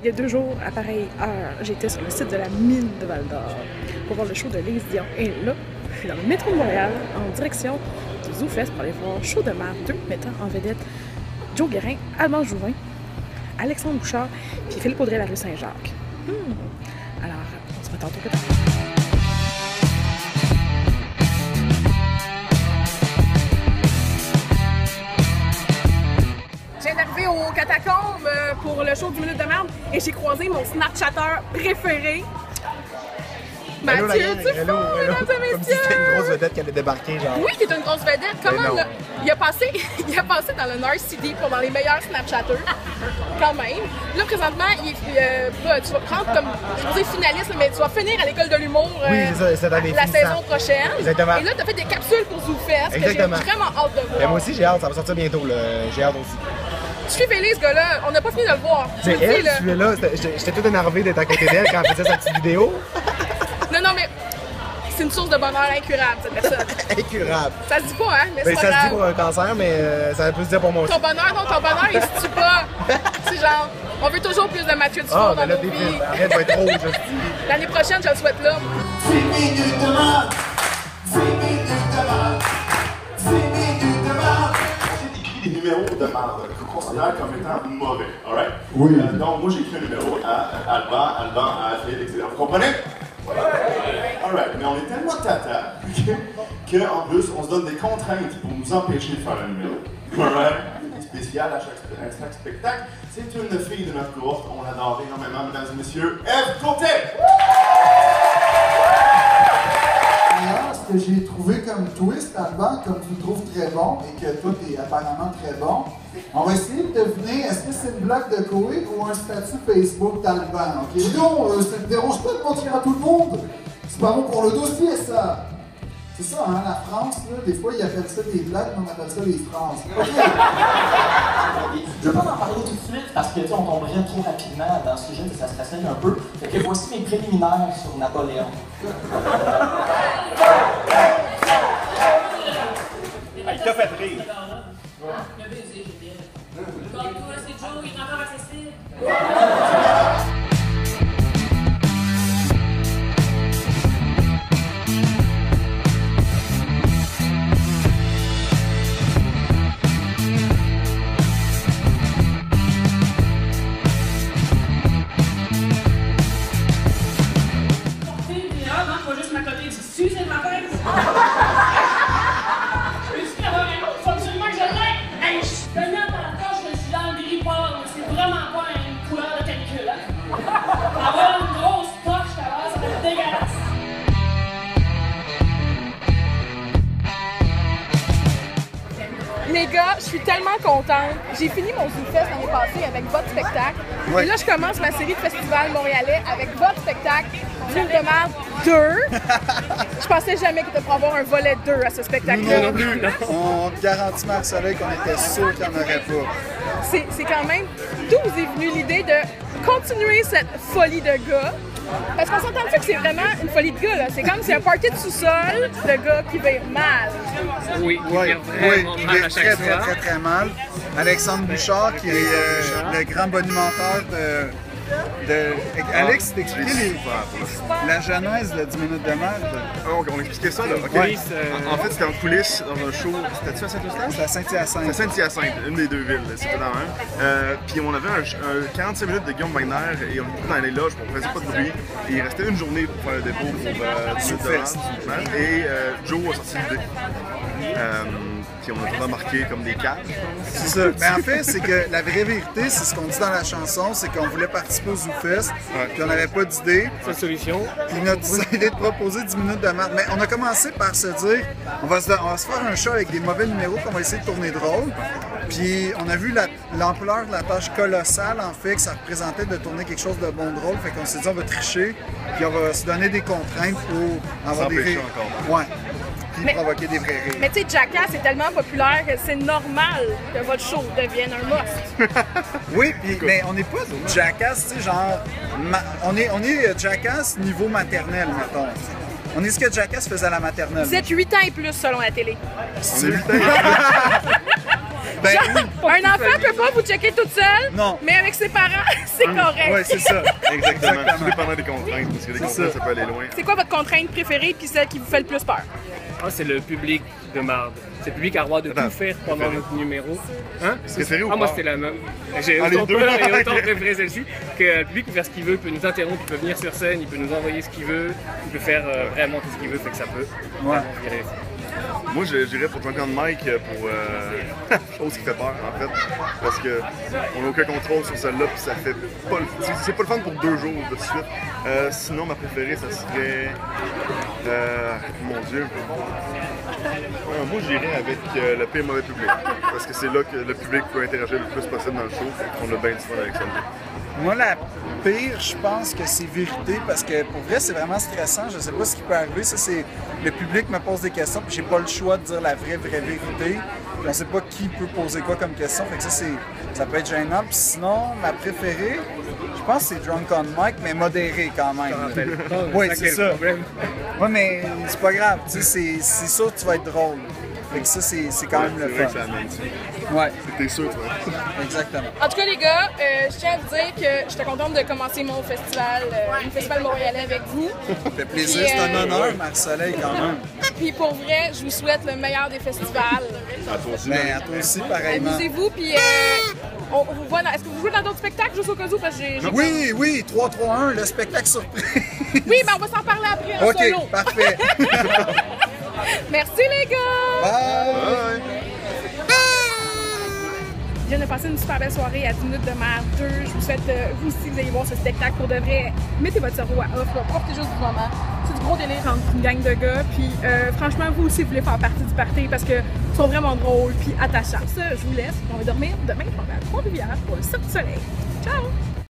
il y a 2 jours, à pareille heure, j'étais sur le site de la mine de Val-d'Or pour voir le show de Lise Dion. Et là, je suis dans le métro de Montréal en direction du ZooFest pour aller voir Show de mer 2 mettant en vedette Joe Guérin, Alban Jouvin, Alexandre Bouchard puis Philippe Audrey la rue Saint-Jacques. Alors, on se voit tantôt peut-être. Je viens d'arriver au catacombe pour le show du Minute de Merde et j'ai croisé mon Snapchatter préféré. Mathieu Dufault, mesdames et messieurs! Comme si c'était une grosse vedette qui allait débarquer, genre. Oui, qui est une grosse vedette. Comment là, il a passé dans le North City pour dans les meilleurs Snapchatters, quand même. Là, présentement, tu vas prendre comme, je vais dire finaliste, mais tu vas finir à l'école de l'humour la saison prochaine. Exactement. Et là, tu as fait des capsules pour ZooFest que j'ai vraiment hâte de voir. Et moi aussi, j'ai hâte, ça va sortir bientôt. J'ai hâte aussi. Suivez-les, ce gars-là, on n'a pas fini de le voir. C'est elle, celui-là, j'étais tout énervé d'être à côté d'elle quand elle faisait sa petite vidéo. Non, mais c'est une source de bonheur incurable, cette personne. Incurable. Ça se dit pas, hein? Mais ça se dit pour un cancer, mais ça peut se dire pour moi aussi. Ton bonheur, il se tue pas. C'est genre, on veut toujours plus de Mathieu Dufault dans nos vies. Arrête, va être rouge. L'année prochaine, je le souhaite là. 10 minutes de merde. 10 minutes de merde. 10 minutes de merde. J'ai écrit des numéros de merde que je considère comme étant mauvais, alright? Oui. Donc, moi, j'ai écrit un numéro à Alban, à Philippe, etc. Vous comprenez? Alright, mais on est tellement tata qu'en plus, on se donne des contraintes pour nous empêcher de faire un numéro. Alright? Spécial à chaque spectacle. C'est une fille de notre cohorte, on l'adore énormément, mesdames et messieurs, Ève Côté! D'ailleurs, ce que j'ai trouvé comme twist, Alban, comme tu le trouves très bon et que toi, tu es apparemment très bon, on va essayer de deviner est-ce que c'est une blague de Koé ou un statut Facebook d'Alban. Ok? Non, ça ne dérange pas de mentir à tout le monde. C'est pas bon pour le dossier, ça. C'est ça, hein, la France, là, des fois, ils appellent ça des blagues, mais on appelle ça les France. Okay. Je veux pas en parler tout de suite parce que on tomberait trop rapidement dans ce sujet et ça se rassaille un peu. Fait que voici mes préliminaires sur Napoléon. Il t'a fait rire. Le baiser, j'étais. Comme toi, c'est Joe, il est encore accessible. Les gars, je suis tellement contente. J'ai fini mon ZooFest l'année passée avec votre spectacle. Ouais. Et là, je commence ma série de festivals montréalais avec votre spectacle, Minute de Merde 2. Je pensais jamais qu'il était pour avoir un volet 2 à ce spectacle-là. Non plus. On te garantit, Marc-Soleil, qu'on était sûr qu'il n'y en aurait pas. C'est quand même d'où vous est venue l'idée de continuer cette folie de gars. Parce qu'on s'entend que c'est vraiment une folie de gars, là. C'est comme c'est un party de sous-sol de gars qui vire mal. Oui, il vire très mal. Alexandre Bouchard, qui est le grand bonimenteur de Alex, t'expliquer la genèse de 10 minutes de merde. On expliquait ça, là. Okay. En fait, c'était en coulisses dans un show. C'était-tu à Saint-Eustache? C'était à Saint-Hyacinthe. C'était à Saint-Hyacinthe, une des deux villes. C'était dans un. Puis on avait un 45 minutes de Guillaume Wagner et on était dans les loges, on faisait pas de bruit. Et il restait une journée pour faire le dépôt pour ZooFest. Et Joe a sorti l'idée. Puis on a tout remarqué comme des cages. C'est ça. Mais en fait, c'est que la vraie vérité, c'est ce qu'on dit dans la chanson, c'est qu'on voulait participer au ZooFest, puis on n'avait pas d'idée. C'est la solution. Puis on a décidé de proposer 10 minutes de merde. Mais on a commencé par se dire, on va se faire un show avec des mauvais numéros qu'on va essayer de tourner drôle. Puis on a vu l'ampleur de la tâche colossale, en fait, que ça représentait de tourner quelque chose de bon drôle. Fait qu'on s'est dit, on va tricher, puis on va se donner des contraintes pour avoir des rires. Ouais. Puis provoquer des vrais rires. Mais tu sais, Jackass est tellement populaire que c'est normal que votre show devienne un must. Oui, mais on n'est pas Jackass, tu sais, genre... On est Jackass niveau maternel, mettons. On est ce que Jackass faisait à la maternelle. Vous êtes 8 ans et plus selon la télé. C'est 8 ans et plus. Ben oui. Un enfant peut pas vous checker toute seule, Non. mais avec ses parents, c'est correct. Ouais, c'est ça. Exactement. Tout dépendant des contraintes, parce que les contraintes, ça peut aller loin. C'est quoi votre contrainte préférée puis celle qui vous fait le plus peur? Ah, c'est le public de marde. C'est le public à droit de Attends, tout faire pendant notre numéro. Hein? Préféré ou Ah, moi, pas? c'était la même. J'ai Ah, les autant deux? peur et autant Ok. préféré celle-ci. Que le public peut faire ce qu'il veut, il peut nous interrompre, il peut venir sur scène, il peut nous envoyer ce qu'il veut, il peut faire vraiment tout ce qu'il veut, fait que ça peut vraiment virer. Moi, j'irais pour Drunk on Mike pour chose qui fait peur, en fait. Parce que on n'a aucun contrôle sur celle-là, puis ça fait pas le... C'est pas le fun pour 2 jours de suite. Sinon, ma préférée, ça serait... mon Dieu. Moi, j'irais avec le pire mauvais public. Parce que c'est là que le public peut interagir le plus possible dans le show. On a bien du fun avec ça. Moi, la pire, je pense que c'est vérité parce que pour vrai, c'est vraiment stressant. Je sais pas ce qui peut arriver. Ça, c'est le public me pose des questions puis j'ai pas le choix de dire la vraie vérité. Puis on sait pas qui peut poser quoi comme question. Fait que ça peut être gênant. Puis sinon, ma préférée, je pense que c'est Drunk on Mike, mais modéré quand même. Oui, c'est ça. Oui, mais c'est pas grave. Tu sais, c'est sûr que tu vas être drôle. Fait que ça, c'est quand même le fun. Ouais. T'es sûr, toi? Exactement. En tout cas, les gars, je tiens à vous dire que j'étais contente de commencer mon festival, le festival montréalais avec vous. Ça fait plaisir, Puis, c'est un honneur, Marc-Soleil, quand même. Puis pour vrai, je vous souhaite le meilleur des festivals. À toi aussi. Ben, à toi aussi, pareillement. Amusez-vous, puis on vous voit est-ce que vous jouez dans d'autres spectacles, juste au cas où? Parce que j'ai Oui, 3-3-1, le spectacle surprise. Oui, mais on va s'en parler après en solo. OK, parfait. Merci les gars! Bye! Je viens de passer une super belle soirée à 10 minutes de mer 2. Je vous souhaite, vous aussi, vous allez voir ce spectacle pour de vrai. Mettez votre cerveau à off, là. Profitez juste du moment. C'est du gros délire entre une gang de gars. Puis franchement, vous aussi, vous voulez faire partie du party parce que ils sont vraiment drôles puis attachants. Ça, je vous laisse. On va dormir demain pendant à Trois-Rivières pour le Cirque du Soleil. Ciao!